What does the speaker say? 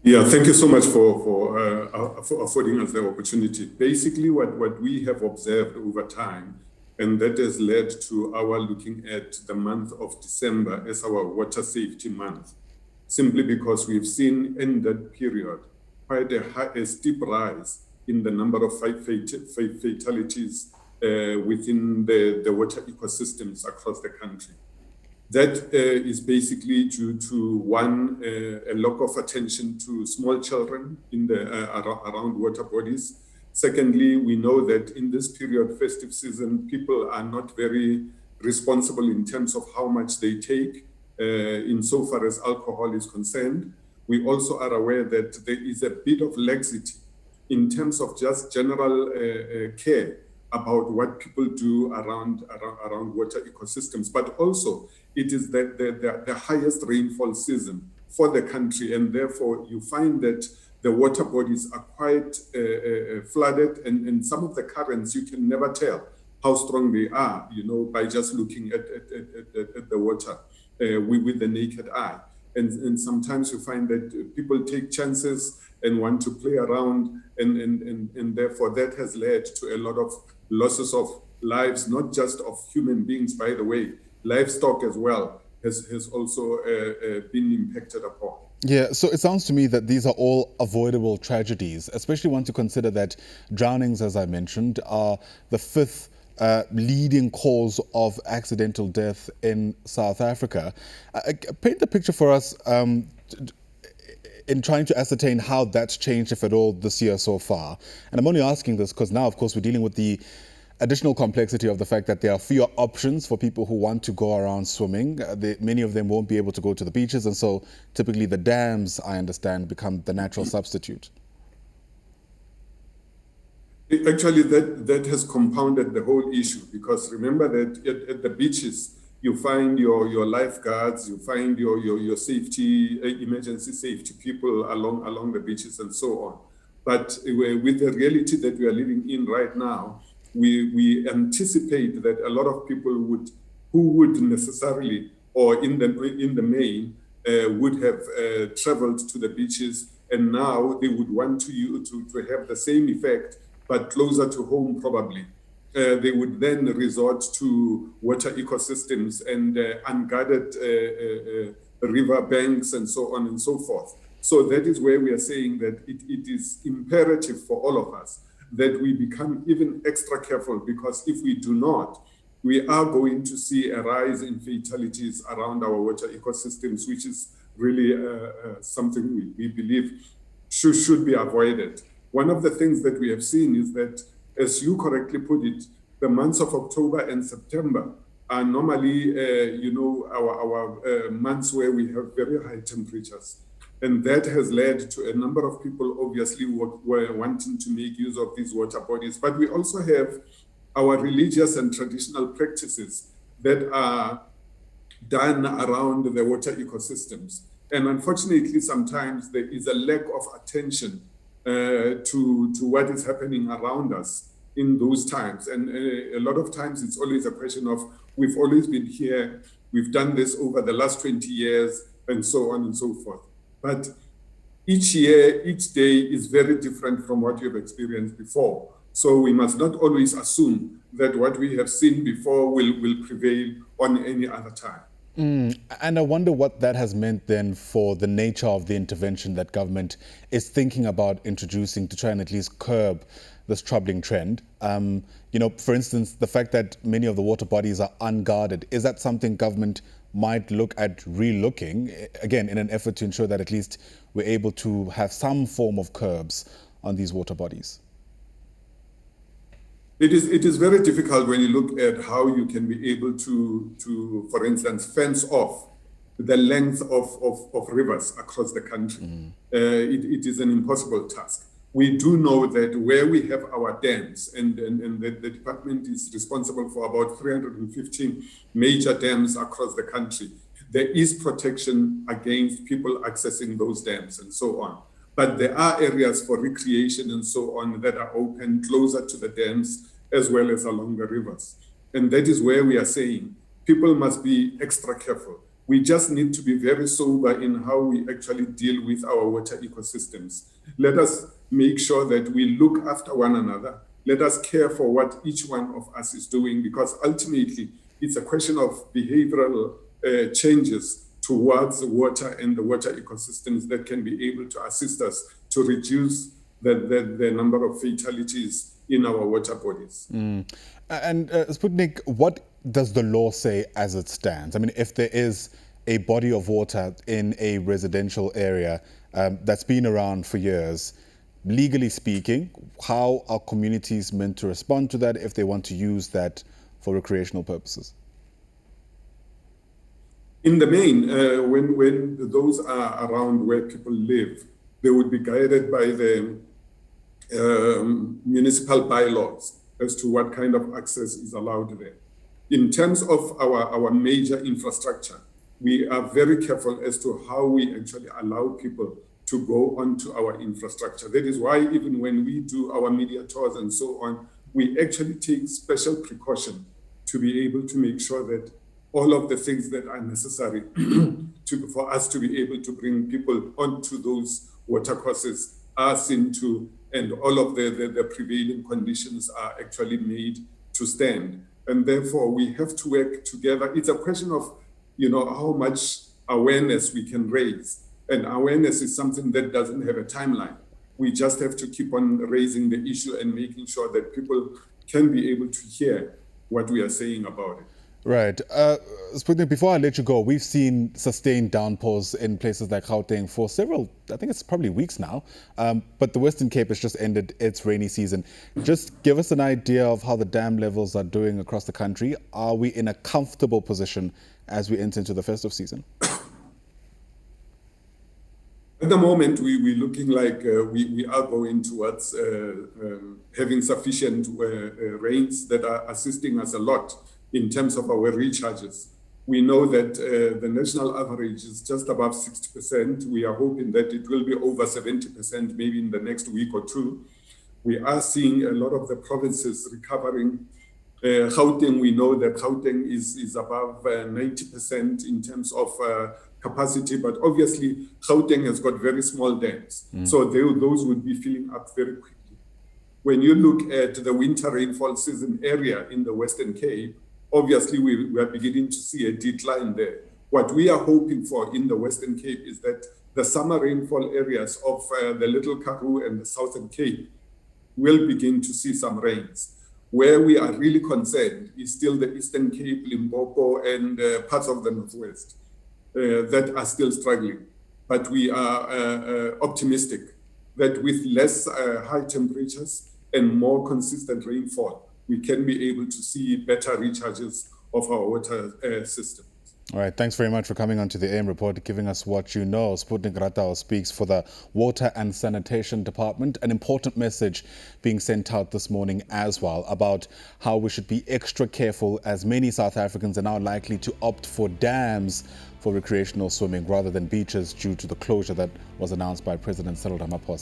Yeah, thank you so much for affording us the opportunity. Basically, what we have observed over time, and that has led to our looking at the month of December as our water safety month, simply because we've seen in that period quite a steep rise in the number of fatalities within the water ecosystems across the country. That is basically due to one, a lack of attention to small children in the around water bodies. Secondly, we know that in this period, festive season, people are not very responsible in terms of how much they take, insofar as alcohol is concerned. We also are aware that there is a bit of laxity in terms of just general care about what people do around water ecosystems, but also it is the highest rainfall season for the country, and therefore you find that the water bodies are quite flooded, and some of the currents you can never tell how strong they are, by just looking at the water with the naked eye. And sometimes you find that people take chances and want to play around, and therefore that has led to a lot of losses of lives, not just of human beings, by the way, livestock as well has also been impacted upon. Yeah, so it sounds to me that these are all avoidable tragedies, especially once you consider that drownings, as I mentioned, are the fifth leading cause of accidental death in South Africa. Paint the picture for us in trying to ascertain how that's changed, if at all, this year so far. And I'm only asking this because now, of course, we're dealing with the additional complexity of the fact that there are fewer options for people who want to go around swimming. Many of them won't be able to go to the beaches, and so typically the dams, I understand, become the natural substitute. Actually, that has compounded the whole issue, because remember that at the beaches, you find your lifeguards, you find your safety, emergency safety people along the beaches and so on. But with the reality that we are living in right now, we anticipate that a lot of people who would necessarily, or in the main, would have traveled to the beaches, and now they would want to have the same effect, but closer to home probably. They would then resort to water ecosystems and unguarded river banks and so on and so forth. So that is where we are saying that it is imperative for all of us that we become even extra careful, because if we do not, we are going to see a rise in fatalities around our water ecosystems, which is really something we believe should be avoided. One of the things that we have seen is that, as you correctly put it, the months of October and September are normally, our months where we have very high temperatures. And that has led to a number of people, obviously, were wanting to make use of these water bodies. But we also have our religious and traditional practices that are done around the water ecosystems. And unfortunately, sometimes there is a lack of attention to what is happening around us in those times. And a lot of times it's always a question of, we've always been here, we've done this over the last 20 years, and so on and so forth. But each year, each day is very different from what you've experienced before. So we must not always assume that what we have seen before will prevail on any other time. And I wonder what that has meant then for the nature of the intervention that government is thinking about introducing to try and at least curb this troubling trend. For instance, the fact that many of the water bodies are unguarded, is that something government might look at relooking, again, in an effort to ensure that at least we're able to have some form of curbs on these water bodies? It is very difficult when you look at how you can be able to, for instance, fence off the length of rivers across the country. It is an impossible task. We do know that where we have our dams, and the department is responsible for about 315 major dams across the country, there is protection against people accessing those dams and so on. But there are areas for recreation and so on that are open closer to the dams as well as along the rivers. And that is where we are saying people must be extra careful. We just need to be very sober in how we actually deal with our water ecosystems. Let us make sure that we look after one another. Let us care for what each one of us is doing, because ultimately it's a question of behavioral changes towards the water and the water ecosystems that can be able to assist us to reduce the number of fatalities in our water bodies. And Sputnik, what does the law say as it stands? I mean, if there is a body of water in a residential area that's been around for years, legally speaking, how are communities meant to respond to that if they want to use that for recreational purposes? In the main, when those are around where people live, they would be guided by the municipal bylaws as to what kind of access is allowed there. In terms of our major infrastructure, we are very careful as to how we actually allow people to go onto our infrastructure. That is why even when we do our media tours and so on, we actually take special precaution to be able to make sure that all of the things that are necessary for us to be able to bring people onto those water courses are seen to, and all of the prevailing conditions are actually made to stand. And therefore, we have to work together. It's a question of, how much awareness we can raise. And awareness is something that doesn't have a timeline. We just have to keep on raising the issue and making sure that people can be able to hear what we are saying about it. Right. Sputnik, before I let you go, we've seen sustained downpours in places like Gauteng for several, I think it's probably weeks now, but the Western Cape has just ended its rainy season. Just give us an idea of how the dam levels are doing across the country. Are we in a comfortable position as we enter into the festive season? At the moment, we're looking like we are going towards having sufficient rains that are assisting us a lot in terms of our recharges. We know that the national average is just above 60%. We are hoping that it will be over 70% maybe in the next week or two. We are seeing a lot of the provinces recovering. Gauteng, we know that Gauteng is above 90% in terms of capacity, but obviously Gauteng has got very small dams. So those would be filling up very quickly. When you look at the winter rainfall season area in the Western Cape, obviously we are beginning to see a decline there. What we are hoping for in the Western Cape is that the summer rainfall areas of the Little Karoo and the Southern Cape will begin to see some rains. Where we are really concerned is still the Eastern Cape, Limpopo, and parts of the Northwest that are still struggling. But we are optimistic that with less high temperatures and more consistent rainfall, we can be able to see better recharges of our water system. All right, thanks very much for coming on to the AM Report, giving us what you know. Sputnik Ratau speaks for the Water and Sanitation Department. An important message being sent out this morning as well about how we should be extra careful, as many South Africans are now likely to opt for dams for recreational swimming rather than beaches due to the closure that was announced by President Cyril Ramaphosa.